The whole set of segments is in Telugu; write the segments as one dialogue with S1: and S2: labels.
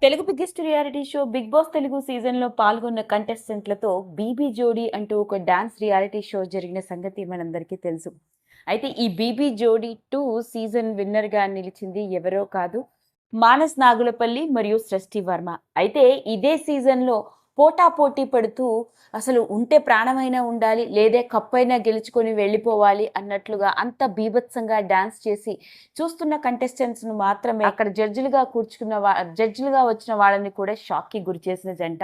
S1: Telugu biggest reality show Bigg Boss Telugu సీజన్లో పాల్గొన్న కంటెస్టెంట్లతో బీబీ జోడీ అంటూ ఒక డాన్స్ రియాలిటీ షో జరిగిన సంగతి మనందరికీ తెలుసు. అయితే ఈ బీబీ జోడీ 2 సీజన్ విన్నర్గా నిలిచింది ఎవరో కాదు, మానస్ నాగులపల్లి మరియు సృష్టి వర్మ. అయితే ఇదే సీజన్లో పోటాపోటీ పడుతూ అసలు ఉంటే ప్రాణమైనా ఉండాలి, లేదే కప్పైనా గెలుచుకొని వెళ్ళిపోవాలి అన్నట్లుగా అంత బీభత్సంగా డాన్స్ చేసి చూస్తున్న కంటెస్టెంట్స్ను మాత్రమే అక్కడ జడ్జిలుగా వచ్చిన వాళ్ళని కూడా షాక్కి గురి చేసిన జంట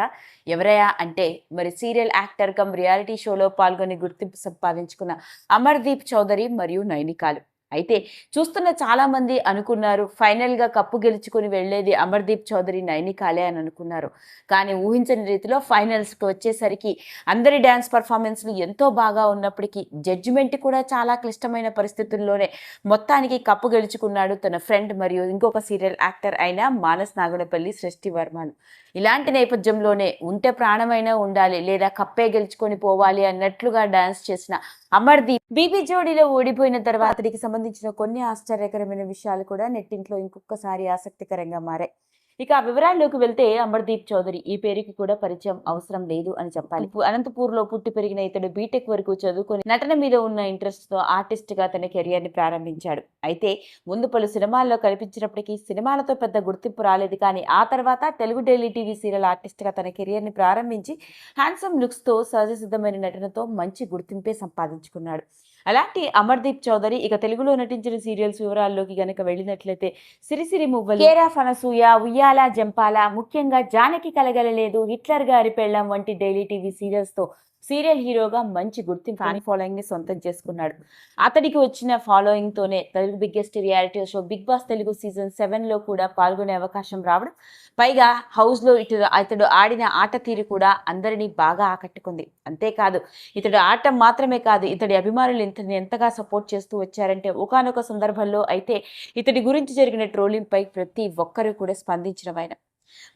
S1: ఎవరయ్యా అంటే మరి సీరియల్ యాక్టర్ కమ్ రియాలిటీ షోలో పాల్గొని గుర్తింపు సంపాదించుకున్న అమర్దీప్ చౌదరి మరియు నైనికాలు. అయితే చూస్తున్న చాలా మంది అనుకున్నారు ఫైనల్గా కప్పు గెలుచుకుని వెళ్లేది అమర్దీప్ చౌదరి నైనికాలే అని అనుకున్నారు. కానీ ఊహించని రీతిలో ఫైనల్స్కి వచ్చేసరికి అందరి డ్యాన్స్ పర్ఫార్మెన్స్లు ఎంతో బాగా ఉన్నప్పటికీ జడ్జిమెంట్ కూడా చాలా క్లిష్టమైన పరిస్థితుల్లోనే మొత్తానికి కప్పు గెలుచుకున్నాడు తన ఫ్రెండ్ మరియు ఇంకొక సీరియల్ యాక్టర్ అయిన మానస్ నాగులపల్లి సృష్టి వర్మలు. ఇలాంటి నేపథ్యంలోనే ఉంటే ప్రాణమైనా ఉండాలి, లేదా కప్పే గెలుచుకొని పోవాలి అన్నట్లుగా డాన్స్ చేసిన అమర్దీప్ బీబీ జోడీలో ఓడిపోయిన తర్వాతకి సంబంధించిన కొన్ని ఆశ్చర్యకరమైన విషయాలు కూడా నెట్టింట్లో ఇంకొకసారి ఆసక్తికరంగా మారాయి. ఇక ఆ వివరాల్లోకి వెళ్తే అమర్దీప్ చౌదరి ఈ పేరుకి కూడా పరిచయం అవసరం లేదు అని చెప్పాలి. అనంతపూర్లో పుట్టి పెరిగిన ఇతడు బీటెక్ వరకు చదువుకొని నటన మీద ఉన్న ఇంట్రెస్ట్ తో ఆర్టిస్ట్ గా తన కెరియర్ ని ప్రారంభించాడు. అయితే ముందు పలు సినిమాల్లో కనిపించినప్పటికీ సినిమాలతో పెద్ద గుర్తింపు రాలేదు. కానీ ఆ తర్వాత Telugu daily TV serial artist గా తన కెరియర్ ని ప్రారంభించి హ్యాండ్సమ్ లుక్స్ తో సహజ సిద్ధమైన నటనతో మంచి గుర్తింపే సంపాదించుకున్నాడు. అలాంటి అమర్దీప్ చౌదరి ఇక తెలుగులో నటించిన సీరియల్స్ వివరాల్లోకి గనక వెళ్ళినట్లయితే సిరిసిరి మువ్వలు, కేర్ ఆఫ్ అనసూయ, ఉయ్యాల జంపాల, ముఖ్యంగా జానకి కలగలలేదు, హిట్లర్ గారి పెళ్ళం వంటి డైలీ టీవీ సీరియల్స్తో సీరియల్ హీరోగా మంచి గుర్తింపు ఫ్యాన్ ఫాలోయింగ్ ని సొంతం చేసుకున్నాడు. అతడికి వచ్చిన ఫాలోయింగ్ తోనే Telugu biggest reality show Bigg Boss Telugu season 7లో కూడా పాల్గొనే అవకాశం రావడం, పైగా హౌస్ లో ఇతడు ఆడిన ఆట తీరు కూడా అందరినీ బాగా ఆకట్టుకుంది. అంతేకాదు ఇతడు ఆట మాత్రమే కాదు, ఇతడి అభిమానులు ఇతన్ని ఎంతగా సపోర్ట్ చేస్తూ వచ్చారంటే ఒకానొక సందర్భంలో అయితే ఇతడి గురించి జరిగిన ట్రోలింగ్ పై ప్రతి ఒక్కరూ కూడా స్పందించడం ఆయన.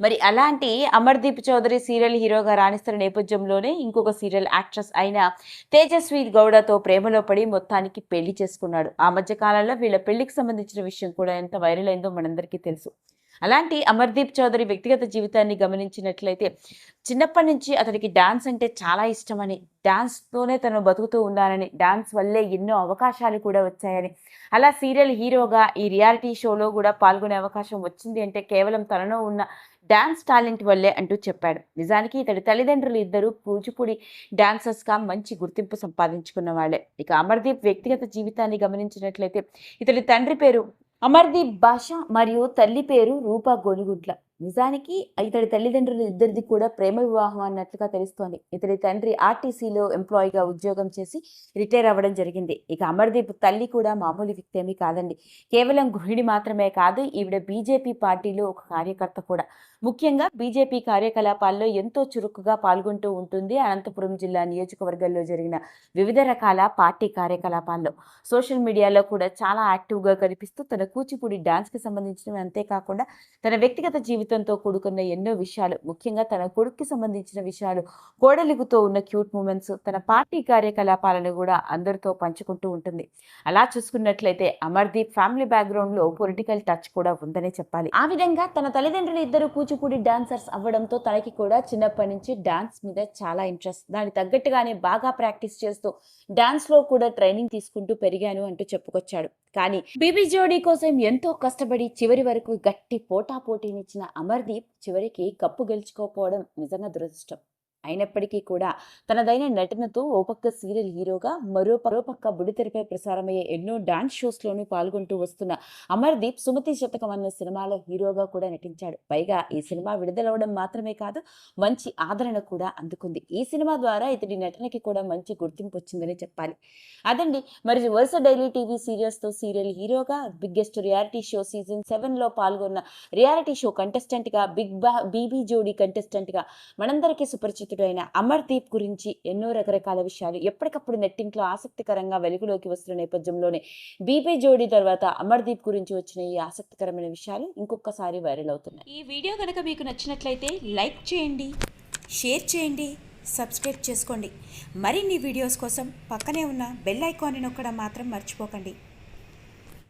S1: మరి అలాంటి అమర్దీప్ చౌదరి సీరియల్ హీరోగా రాణిస్తున్న నేపథ్యంలోనే ఇంకొక సీరియల్ యాక్ట్రెస్ అయిన తేజస్వి గౌడతో ప్రేమలో పడి మొత్తానికి పెళ్లి చేసుకున్నాడు. ఆ మధ్య కాలంలో వీళ్ళ పెళ్లికి సంబంధించిన విషయం కూడా ఎంత వైరల్ అయిందో మనందరికీ తెలుసు. అలాంటి అమర్దీప్ చౌదరి వ్యక్తిగత జీవితాన్ని గమనించినట్లయితే చిన్నప్పటి నుంచి అతనికి డాన్స్ అంటే చాలా ఇష్టమని, డాన్స్తోనే తను బతుకుతూ ఉన్నానని, డాన్స్ వల్లే ఎన్నో అవకాశాలు కూడా వచ్చాయని, అలా సీరియల్ హీరోగా ఈ రియాలిటీ షోలో కూడా పాల్గొనే అవకాశం వచ్చింది అంటే కేవలం తనలో ఉన్న డాన్స్ టాలెంట్ వల్లే అంటూ చెప్పాడు. నిజానికి ఇతడి తల్లిదండ్రులు ఇద్దరు కూచిపూడి డాన్సర్స్గా మంచి గుర్తింపు సంపాదించుకున్న వాళ్ళే. ఇక అమర్దీప్ వ్యక్తిగత జీవితాన్ని గమనించినట్లయితే ఇతడి తండ్రి పేరు అమర్దీప్ భాష మరియు తల్లి పేరు రూపా గొనిగుడ్ల. నిజానికి ఇతడి తల్లిదండ్రులు ఇద్దరిది కూడా ప్రేమ వివాహం అన్నట్లుగా తెలుస్తోంది. ఇతడి తండ్రి ఆర్టీసీలో ఎంప్లాయీగా ఉద్యోగం చేసి రిటైర్ అవ్వడం జరిగింది. ఇక అమర్దీప్ తల్లి కూడా మామూలు వ్యక్తి ఏమీ కాదండి, కేవలం గృహిణి మాత్రమే కాదు, ఈవిడ బీజేపీ పార్టీలో ఒక కార్యకర్త కూడా. ముఖ్యంగా బీజేపీ కార్యకలాపాల్లో ఎంతో చురుకుగా పాల్గొంటూ ఉంటుంది. అనంతపురం జిల్లా నియోజకవర్గంలో జరిగిన వివిధ రకాల పార్టీ కార్యకలాపాల్లో సోషల్ మీడియాలో కూడా చాలా యాక్టివ్గా కనిపిస్తూ తన కూచిపూడి డాన్స్కి సంబంధించినవి అంతేకాకుండా తన వ్యక్తిగత జీవితంతో కూడుకున్న ఎన్నో విషయాలు, ముఖ్యంగా తన కొడుక్కి సంబంధించిన విషయాలు, కోడలిగుతో ఉన్న క్యూట్ మూమెంట్స్, తన పార్టీ కార్యకలాపాలను కూడా అందరితో పంచుకుంటూ ఉంటుంది. అలా చూసుకున్నట్లయితే అమర్దీప్ ఫ్యామిలీ బ్యాక్గ్రౌండ్లో పొలిటికల్ టచ్ కూడా ఉందనే చెప్పాలి. ఆ విధంగా తన తల్లిదండ్రులు ఇద్దరు కూచిపూడి డాన్సర్స్ అవ్వడంతో తనకి కూడా చిన్నప్పటి నుంచి డాన్స్ మీద చాలా ఇంట్రెస్ట్, దానికి తగ్గట్టుగానే బాగా ప్రాక్టీస్ చేస్తూ డాన్స్లో కూడా ట్రైనింగ్ తీసుకుంటూ పెరిగాను అంటూ చెప్పుకొచ్చాడు. కానీ బీబీ జోడీ కోసం ఎంతో కష్టపడి చివరి వరకు గట్టి పోటాపోటీనిచ్చిన అమర్దీప్ చివరికి కప్పు గెలుచుకోకపోవడం నిజంగా దురదృష్టం. అయినప్పటికీ కూడా తనదైన నటనతో ఓ పక్క సీరియల్ హీరోగా మరో పక్క బుడితెరపై ప్రసారమయ్యే ఎన్నో డాన్స్ షోస్లోనూ పాల్గొంటూ వస్తున్న అమర్దీప్ సుమతి శతకం అన్న సినిమాలో హీరోగా కూడా నటించాడు. పైగా ఈ సినిమా విడుదలవడం మాత్రమే కాదు, మంచి ఆదరణ కూడా అందుకుంది. ఈ సినిమా ద్వారా ఇతడి నటనకి కూడా మంచి గుర్తింపు వచ్చిందని చెప్పాలి. అదండి మరి వరుస డైలీ టీవీ సీరియల్స్తో సీరియల్ హీరోగా బిగ్గెస్ట్ రియాలిటీ షో సీజన్ 7లో పాల్గొన్న రియాలిటీ షో కంటెస్టెంట్గా బీబీ జోడీ కంటెస్టెంట్గా మనందరికీ సుపరిచిత అయిన అమర్దీప్ గురించి ఎన్నో రకరకాల విషయాలు ఎప్పటికప్పుడు నెట్టింట్లో ఆసక్తికరంగా వెలుగులోకి వస్తున్న నేపథ్యంలోనే బీబీ జోడీ తర్వాత అమర్దీప్ గురించి వచ్చిన ఈ ఆసక్తికరమైన విషయాలు ఇంకొకసారి వైరల్ అవుతున్నాయి.
S2: ఈ వీడియో కనుక మీకు నచ్చినట్లయితే లైక్ చేయండి, షేర్ చేయండి, సబ్స్క్రైబ్ చేసుకోండి. మరిన్ని వీడియోస్ కోసం పక్కనే ఉన్న బెల్ ఐకాన్ని నొక్కడం మాత్రం మర్చిపోకండి.